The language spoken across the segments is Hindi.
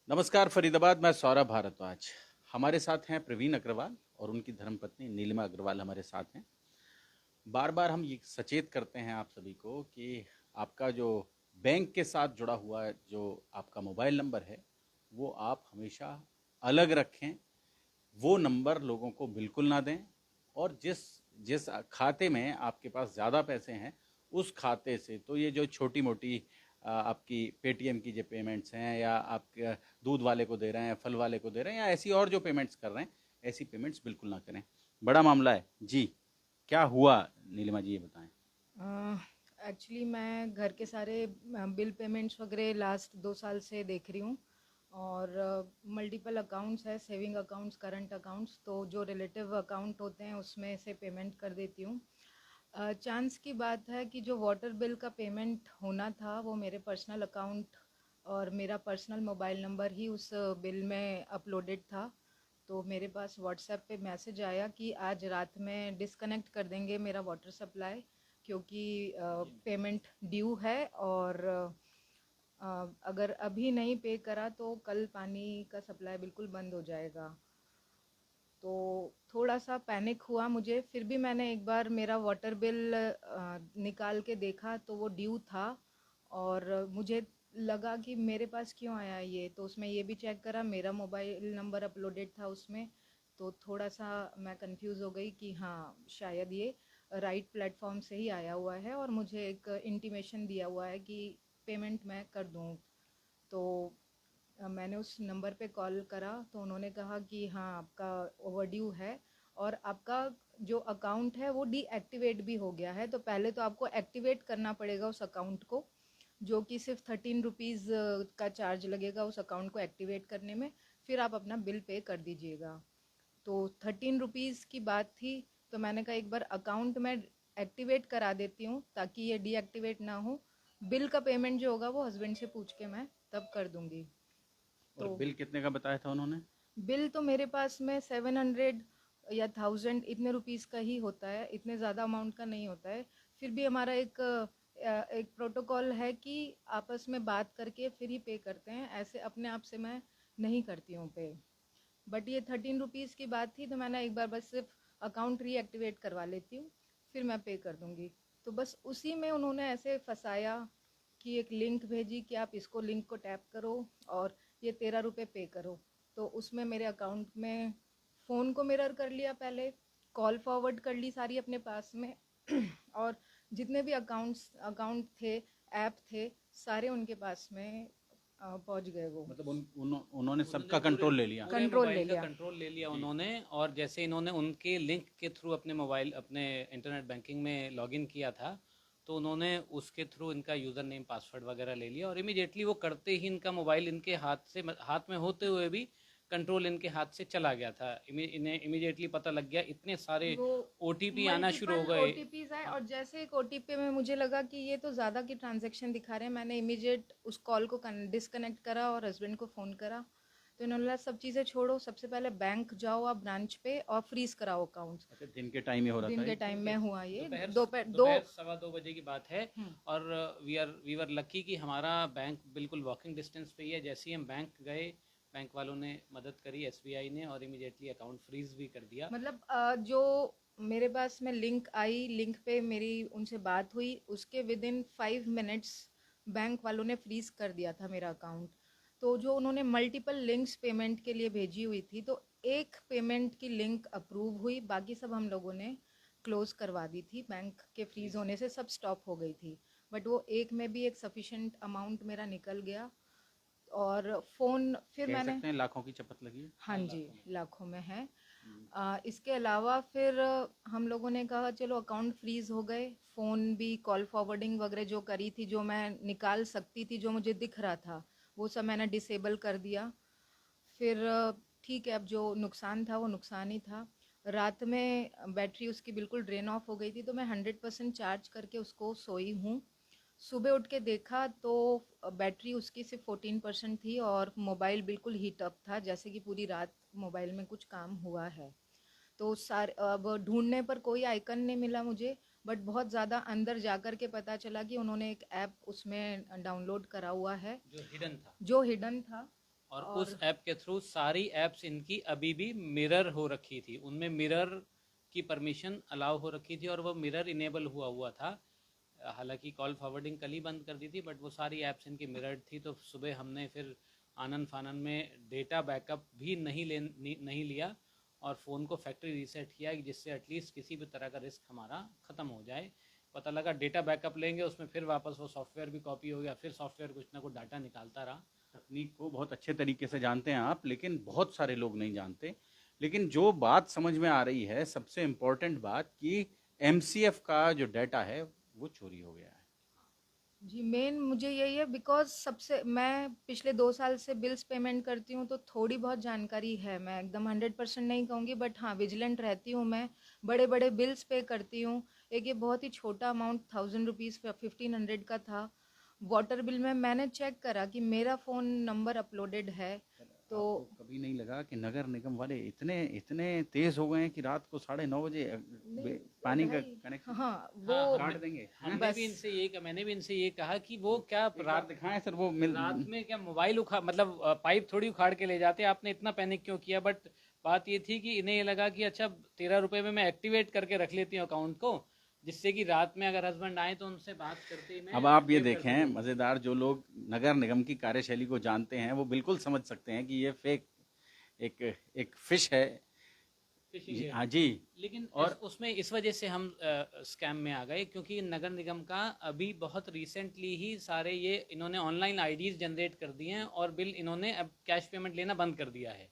नमस्कार फरीदाबाद, मैं सौरभ भारद्वाज। हमारे साथ हैं प्रवीण अग्रवाल और उनकी धर्मपत्नी नीलिमा अग्रवाल हमारे साथ हैं। बार बार हम ये सचेत करते हैं आप सभी को कि आपका जो बैंक के साथ जुड़ा हुआ जो आपका मोबाइल नंबर है वो आप हमेशा अलग रखें। वो नंबर लोगों को बिल्कुल ना दें। और जिस जिस खाते में आपके पास ज़्यादा पैसे हैं उस खाते से, तो ये जो छोटी मोटी आपकी पेटीएम की जो पेमेंट्स हैं या आप दूध वाले को दे रहे हैं, फल वाले को दे रहे हैं या ऐसी और जो पेमेंट्स कर रहे हैं, ऐसी पेमेंट्स बिल्कुल ना करें। बड़ा मामला है जी। क्या हुआ नीलिमा जी, ये बताएं। एक्चुअली मैं घर के सारे बिल पेमेंट्स वगैरह लास्ट 2 साल से देख रही हूँ। और मल्टीपल अकाउंट्स है, सेविंग अकाउंट्स, करंट अकाउंट्स, तो जो रिलेटिव अकाउंट होते हैं उसमें से पेमेंट कर देती हूँ। चांस की बात है कि जो वाटर बिल का पेमेंट होना था वो मेरे पर्सनल अकाउंट और मेरा पर्सनल मोबाइल नंबर ही उस बिल में अपलोडेड था। तो मेरे पास व्हाट्सएप पे मैसेज आया कि आज रात में डिसकनेक्ट कर देंगे मेरा वाटर सप्लाई, क्योंकि पेमेंट ड्यू है। और अगर अभी नहीं पे करा तो कल पानी का सप्लाई बिल्कुल बंद हो जाएगा। तो थोड़ा सा पैनिक हुआ मुझे, फिर भी मैंने एक बार मेरा वाटर बिल निकाल के देखा तो वो ड्यू था। और मुझे लगा कि मेरे पास क्यों आया ये, तो उसमें ये भी चेक करा, मेरा मोबाइल नंबर अपलोडेड था उसमें। तो थोड़ा सा मैं कंफ्यूज हो गई कि हाँ, शायद ये राइट प्लेटफॉर्म से ही आया हुआ है और मुझे एक इंटीमेशन दिया हुआ है कि पेमेंट मैं कर दूँ। तो मैंने उस नंबर पे कॉल करा तो उन्होंने कहा कि हाँ, आपका ओवरड्यू है और आपका जो अकाउंट है वो डीएक्टिवेट भी हो गया है। तो पहले तो आपको एक्टिवेट करना पड़ेगा उस अकाउंट को, जो कि सिर्फ 13 रुपीज़ का चार्ज लगेगा उस अकाउंट को एक्टिवेट करने में। फिर आप अपना बिल पे कर दीजिएगा। तो 13 रुपीज़ की बात थी। तो मैंने कहा एक बार अकाउंट में एक्टिवेट करा देती हूँ ताकि ये डीएक्टिवेट ना हो। बिल का पेमेंट जो होगा वो हस्बैंड से पूछ के मैं तब कर दूँगी। और तो बिल कितने का बताया था उन्होंने? बिल तो मेरे पास में 700 या 1000 इतने रुपीस का ही होता है, इतने ज़्यादा अमाउंट का नहीं होता है। फिर भी हमारा एक प्रोटोकॉल है कि आपस में बात करके फिर ही पे करते हैं, ऐसे अपने आप से मैं नहीं करती हूँ पे। बट ये 13 रुपीज़ की बात थी तो मैंने एक बार बस सिर्फ अकाउंट रीएक्टिवेट करवा लेती हूँ, फिर मैं पे कर दूँगी। तो बस उसी में उन्होंने ऐसे फंसाया कि एक लिंक भेजी कि आप इसको लिंक को टैप करो और ये 13 रुपये पे करो। तो उसमें मेरे अकाउंट में फ़ोन को मिरर कर लिया पहले, कॉल फॉरवर्ड कर ली सारी अपने पास में और जितने भी अकाउंट थे, ऐप थे, सारे उनके पास में पहुंच गए वो। मतलब उन्होंने उन्होंने सबका पूरे कंट्रोल ले लिया। पूरे कंट्रोल ले मोबाइल का लिया। कंट्रोल ले लिया जी। उन्होंने। और जैसे इन्होंने उनके लिंक के थ्रू अपने मोबाइल अपने इंटरनेट बैंकिंग में लॉगिन किया था, तो उन्होंने उसके थ्रू इनका यूज़र नेम पासवर्ड वगैरह ले लिया। और इमीडिएटली वो करते ही इनका मोबाइल इनके हाथ में होते हुए भी कंट्रोल इनके हाथ से चला गया था। इन्हें इमीडिएटली पता लग गया, इतने सारे वो ओटीपी आना शुरू हो मल्टीपल गए। ओटीपीज आए हाँ। और जैसे एक ओटीपी में मुझे लगा कि ये तो ज़्यादा की ट्रांजैक्शन दिखा रहे हैं, मैंने इमीडिएट उस कॉल को डिसकनेक्ट करा और हस्बैंड को फ़ोन करा। तो इन्होंने बोला सब चीज़ें छोड़ो, सबसे पहले बैंक जाओ आप ब्रांच पे और फ्रीज कराओ अकाउंट्स। अच्छा, दिन के टाइम ही हो रहा दिन था के ये? टाइम दिन में के हुआ ये, दोपहर दोपहर दो। दोपहर 2:15 की बात है। हम्म। और वी आर लकी कि हमारा बैंक बिल्कुल वॉकिंग डिस्टेंस पे ही है। जैसे ही हम बैंक गए, बैंक वालों ने मदद करी, एसबीआई ने, और इमीडिएटली अकाउंट फ्रीज भी कर दिया। मतलब जो मेरे पास में लिंक आई, लिंक पे मेरी उनसे बात हुई, उसके विद इन 5 मिनट्स बैंक वालों ने फ्रीज कर दिया था मेरा अकाउंट। तो जो उन्होंने मल्टीपल लिंक्स पेमेंट के लिए भेजी हुई थी, तो एक पेमेंट की लिंक अप्रूव हुई, बाकी सब हम लोगों ने क्लोज करवा दी थी। बैंक के फ्रीज फ्रीज। होने से सब स्टॉप हो गई थी। बट वो एक में भी एक सफिशेंट अमाउंट मेरा निकल गया। और फ़ोन फिर कह मैंने, सकते हैं लाखों की चपत लगी है। हाँ हाँ, जी, लाखों में। लाखों में है। हम्म। इसके अलावा फिर हम लोगों ने कहा चलो अकाउंट फ्रीज हो गए, फ़ोन भी कॉल फॉरवर्डिंग वगैरह जो करी थी, जो मैं निकाल सकती थी, जो मुझे दिख रहा था, वो सब मैंने डिसेबल कर दिया। फिर ठीक है, अब जो नुकसान था वो नुकसान ही था। रात में बैटरी उसकी बिल्कुल ड्रेन ऑफ हो गई थी, तो मैं 100% चार्ज करके उसको सोई हूँ। सुबह उठ के देखा तो बैटरी उसकी सिर्फ 14% थी और मोबाइल बिल्कुल हीट अप था, जैसे कि पूरी रात मोबाइल में कुछ काम हुआ है। तो सारे अब ढूंढने पर कोई आइकन नहीं मिला मुझे। बट बहुत ज़्यादा अंदर जाकर के पता चला कि उन्होंने एक ऐप उसमें डाउनलोड करा हुआ है जो हिडन था। जो हिडन था। और उस ऐप के थ्रू सारी ऐप्स इनकी अभी भी मिरर हो रखी थी, उनमें मिरर की परमिशन अलाउ हो रखी थी और वो मिरर इनेबल हुआ हुआ था। हालांकि कॉल फॉरवर्डिंग कल ही बंद कर दी थी, बट वो सारी ऐप्स इनकी मिरर्ड थी। तो सुबह हमने फिर आनन फानन में डेटा बैकअप भी नहीं लिया और फ़ोन को फैक्ट्री रीसेट किया, जिससे एटलीस्ट किसी भी तरह का रिस्क हमारा ख़त्म हो जाए। पता लगा डेटा बैकअप लेंगे, उसमें फिर वापस वो सॉफ्टवेयर भी कॉपी हो गया, फिर सॉफ्टवेयर कुछ ना कुछ डाटा निकालता रहा। तकनीक को बहुत अच्छे तरीके से जानते हैं आप, लेकिन बहुत सारे लोग नहीं जानते। लेकिन जो बात समझ में आ रही है, सबसे इम्पोर्टेंट बात, कि एमसीएफ का जो डाटा है वो चोरी हो गया है। जी, मेन मुझे यही है बिकॉज़ सबसे मैं पिछले 2 साल से बिल्स पेमेंट करती हूँ, तो थोड़ी बहुत जानकारी है। मैं एकदम 100% नहीं कहूँगी, बट हाँ, विजिलेंट रहती हूँ मैं। बड़े-बड़े बिल्स पे करती हूँ। एक ये बहुत ही छोटा अमाउंट ₹1000 1500 का था। वाटर बिल में मैंने चेक करा कि मेरा फ़ोन नंबर अपलोडेड है, तो आपको कभी नहीं लगा कि नगर निगम वाले इतने इतने तेज हो गए हैं कि रात को 9:30 बजे नहीं, पानी का ढाई कनेक्शन हाँ, वो हाँ, काट देंगे? हमने भी इनसे ये मैंने भी इनसे ये कहा कि वो क्या एक बार दिखाएं सर, वो रात में क्या मोबाइल उखाड़, मतलब पाइप थोड़ी उखाड़ के ले जाते, आपने इतना पैनिक क्यों किया? बट बात ये थी कि इन्हें ये लगा कि अच्छा 13 रुपए में मैं एक्टिवेट करके रख लेती हूँ अकाउंट को, जिससे कि रात में अगर हस्बैंड आए तो उनसे बात करते ही मैं अब आप ये सेव कर देखें, सकूँ। मज़ेदार, जो लोग नगर निगम की कार्यशैली को जानते हैं वो बिल्कुल समझ सकते हैं कि ये फेक एक एक फिश है। फिशिंग जी, है। हाँ जी। लेकिन और उसमें इस वजह से हम स्कैम में आ गए, क्योंकि नगर निगम का अभी बहुत रिसेंटली ही सारे ये इन्होंने ऑनलाइन आईडीज जनरेट कर दिए हैं और बिल इन्होंने अब कैश पेमेंट लेना बंद कर दिया है।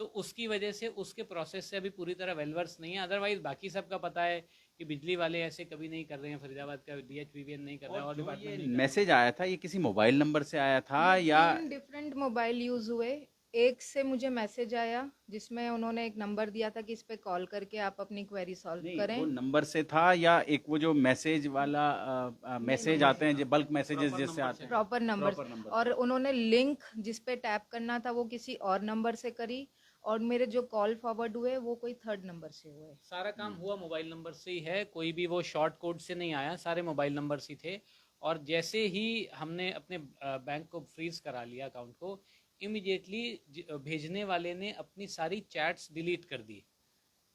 तो उसकी वजह से उसके प्रोसेस से अभी पूरी तरह वेलवर्स नहीं है। अदरवाइज बाकी सबका पता है कि बिजली वाले ऐसे कभी नहीं कर रहे हैं, फरीदाबाद का DHBBN नहीं कर रहा है और जो डिपार्टमेंट ये नहीं कर रहा है। मैसेज आया था, ये किसी मोबाइल नंबर से आया था ये या 3 डिफरेंट मोबाइल यूज़ हुए। एक से मुझे मैसेज आया जिसमें उन्होंने एक नंबर दिया था कि इस पे कॉल करके आप अपनी क्वेरी सॉल्व नहीं, वो करें। नंबर से था या एक वो जो मैसेज वाला नहीं, मैसेज नहीं, आते हैं जो बल्क मैसेजेस प्रॉपर जैसे नंबर आते से हैं? था। Proper number. प्रॉपर नंबर और से। उन्होंने लिंक जिस पे टैप करना था वो किसी और नंबर से करी, और मेरे जो कॉल फॉरवर्ड हुए वो कोई थर्ड नंबर से हुए। सारा काम हुआ मोबाइल नंबर से ही है, कोई भी वो शॉर्ट कोड से नहीं आया, सारे मोबाइल नंबर ही थे। और जैसे ही हमने अपने बैंक को फ्रीज करा लिया अकाउंट को, इमिडिएटली भेजने वाले ने अपनी सारी चैट्स डिलीट कर दी।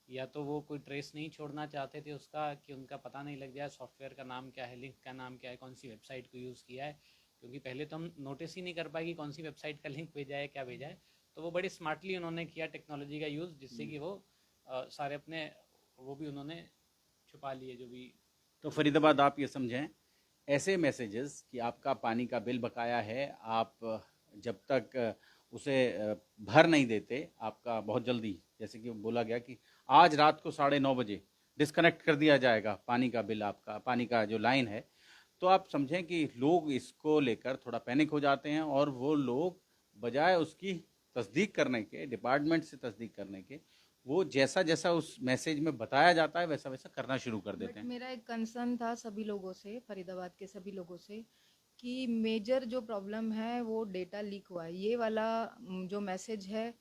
या तो वो कोई ट्रेस नहीं छोड़ना चाहते थे उसका, कि उनका पता नहीं लग जाए सॉफ्टवेयर का नाम क्या है, लिंक का नाम क्या है, कौन सी वेबसाइट को यूज़ किया है, क्योंकि पहले तो हम नोटिस ही नहीं कर पाए कि कौन सी वेबसाइट का लिंक भेजा है, क्या भेजा है। तो वो बड़ी स्मार्टली उन्होंने किया टेक्नोलॉजी का यूज़, जिससे कि वो सारे अपने वो भी उन्होंने छुपा लिए जो भी। तो फरीदाबाद, आप ये समझें, ऐसे मैसेजेस कि आपका पानी का बिल बकाया है, आप जब तक उसे भर नहीं देते, आपका बहुत जल्दी, जैसे कि बोला गया कि आज रात को 9:30 बजे डिस्कनेक्ट कर दिया जाएगा पानी का बिल, आपका पानी का जो लाइन है। तो आप समझें कि लोग इसको लेकर थोड़ा पैनिक हो जाते हैं और वो लोग बजाय उसकी तस्दीक करने के, डिपार्टमेंट से तस्दीक करने के, वो जैसा जैसा उस मैसेज में बताया जाता है वैसा वैसा करना शुरू कर देते बट हैं। मेरा एक कंसर्न था सभी लोगों से, फरीदाबाद के सभी लोगों से, कि मेजर जो प्रॉब्लम है वो डेटा लीक हुआ है। ये वाला जो मैसेज है,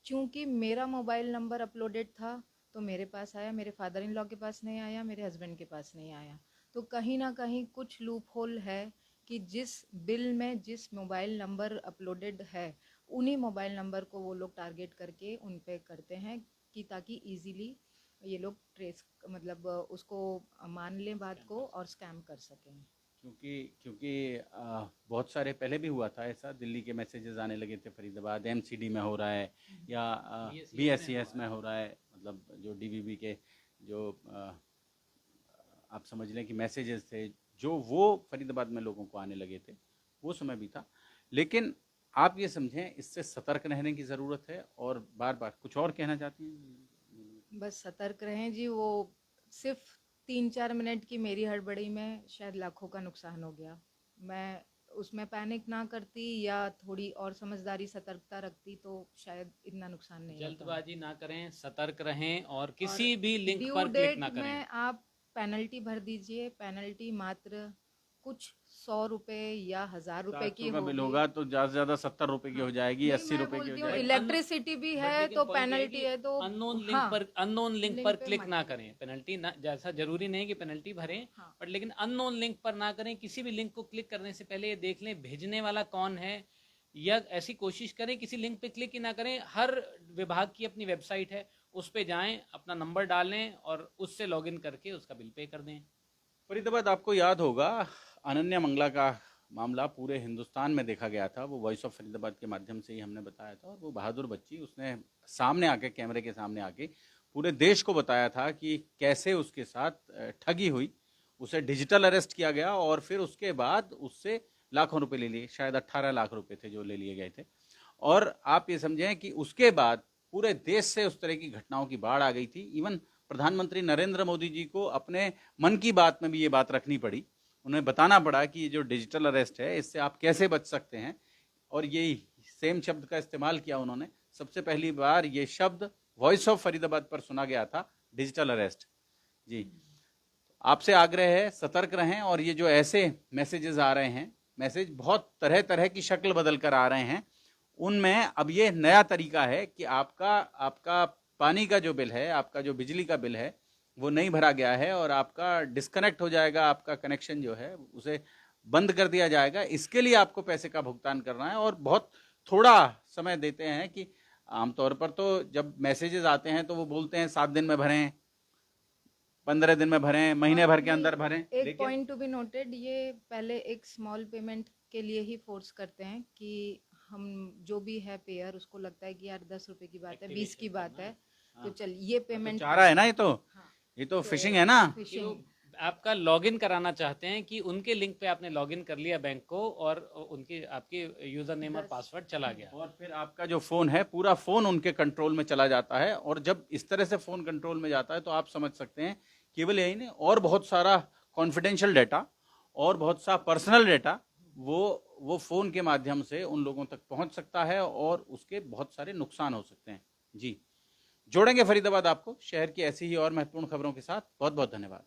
चूंकि मेरा मोबाइल नंबर अपलोडेड था तो मेरे पास आया, मेरे फादर इन लॉ के पास नहीं आया, मेरे हस्बैंड के पास नहीं आया। तो कहीं ना कहीं कुछ लूप होल है कि जिस बिल में जिस मोबाइल नंबर अपलोडेड है, उन्हीं मोबाइल नंबर को वो लोग टारगेट करके उन पे करते हैं, कि ताकि इजीली ये लोग ट्रेस, मतलब उसको मान लें बात को और स्कैम कर सकें। क्योंकि क्योंकि बहुत सारे पहले भी हुआ था ऐसा, दिल्ली के मैसेजेस आने लगे थे, फरीदाबाद एमसीडी में हो रहा है या बीएससीएस में हो रहा है, मतलब जो डीवीबी के जो आप समझ लें कि मैसेजेस थे, जो वो फरीदाबाद में लोगों को आने लगे थे, वो समय भी था। लेकिन आप ये समझें, इससे सतर्क रहने की ज़रूरत है। और बार बार कुछ और कहना चाहती हैं? बस सतर्क रहें जी। वो सिर्फ 3-4 मिनट की मेरी हड़बड़ी में शायद लाखों का नुकसान हो गया। मैं उसमें पैनिक ना करती या थोड़ी और समझदारी सतर्कता रखती तो शायद इतना नुकसान नहीं होता। जल्दबाजी ना करें, सतर्क रहें और और किसी भी लिंक ड्यू पर क्लिक ना डेट करें। में आप पेनल्टी भर दीजिए। पेनल्टी मात्र कुछ 100 रुपए या 1000 रुपए की 700 का बिल होगी। होगा तो ज़्यादा से ज़्यादा 70 रुपये की हाँ, हो जाएगी, नहीं, 80 मैं रुपये की हो बोलती हूँ जाएगी। इलेक्ट्रिसिटी भी बट है लेकिन तो पॉइंट ये है पेनल्टी कि है, तो अननोन लिंक हाँ, पर लिंक पे क्लिक मत ना कीजिए। करें। पेनल्टी ना, जैसा जरूरी नहीं कि पेनल्टी भरें, हाँ, बट लेकिन अननोन लिंक पर ना करें। किसी भी लिंक को क्लिक करने से पहले ये देख लें भेजने वाला कौन है, या ऐसी कोशिश करें किसी लिंक पे क्लिक ही ना करें। हर विभाग की अपनी वेबसाइट है, उस पे जाएं, अपना नंबर डालें और उससे लॉगिन करके उसका बिल पे कर दें। फरीदाबाद आपको याद होगा, अनन्या मंगला का मामला पूरे हिंदुस्तान में देखा गया था। वो वॉइस ऑफ फरीदाबाद के माध्यम से ही हमने बताया था, और वो बहादुर बच्ची, उसने सामने आके, कैमरे के सामने आके पूरे देश को बताया था कि कैसे उसके साथ ठगी हुई। उसे डिजिटल अरेस्ट किया गया और फिर उसके बाद उससे लाखों रुपए ले लिए, शायद 18 लाख रुपए थे जो ले लिए गए थे। और आप ये समझें कि उसके बाद पूरे देश से उस तरह की घटनाओं की बाढ़ आ गई थी। इवन प्रधानमंत्री नरेंद्र मोदी जी को अपने मन की बात में भी ये बात रखनी पड़ी। उन्हें बताना पड़ा कि ये जो डिजिटल अरेस्ट है, इससे आप कैसे बच सकते हैं। और यही सेम शब्द का इस्तेमाल किया उन्होंने। सबसे पहली बार ये शब्द वॉइस ऑफ फरीदाबाद पर सुना गया था, डिजिटल अरेस्ट। जी, आपसे आग्रह है, सतर्क रहें। और ये जो ऐसे मैसेजेस आ रहे हैं, मैसेज बहुत तरह तरह की शक्ल बदल कर आ रहे हैं, उनमें अब ये नया तरीका है कि आपका पानी का जो बिल है, आपका जो बिजली का बिल है, वो नहीं भरा गया है और आपका डिस्कनेक्ट हो जाएगा, आपका कनेक्शन जो है उसे बंद कर दिया जाएगा। इसके लिए आपको पैसे का भुगतान करना है और बहुत थोड़ा समय देते हैं। कि आमतौर पर तो जब मैसेजेस आते हैं तो वो बोलते हैं 7 दिन में भरें, 15 दिन में भरें, महीने भर के अंदर भरें। एक पॉइंट टू बी नोटेड, ये पहले एक स्मॉल पेमेंट के लिए ही फोर्स करते हैं कि हम जो भी है पेयर, उसको लगता है कि यार 10 रुपए की बात है, 20 की बात है, तो चल ये पेमेंट चारा है ना ये तो। हाँ, ये तो फिशिंग है ना। कि वो आपका लॉगिन कराना चाहते हैं कि उनके लिंक पे आपने लॉगिन कर लिया बैंक को और उनकी आपकी यूजर नेम और पासवर्ड चला गया, और फिर आपका जो फोन है, पूरा फोन उनके कंट्रोल में चला जाता है। और जब इस तरह से फोन कंट्रोल में जाता है तो आप समझ सकते हैं, केवल यही नहीं, और बहुत सारा कॉन्फिडेंशियल डेटा और बहुत सा पर्सनल डेटा वो फोन के माध्यम से उन लोगों तक पहुंच सकता है और उसके बहुत सारे नुकसान हो सकते हैं। जी, जोड़ेंगे फरीदाबाद आपको शहर की ऐसी ही और महत्वपूर्ण खबरों के साथ। बहुत बहुत धन्यवाद।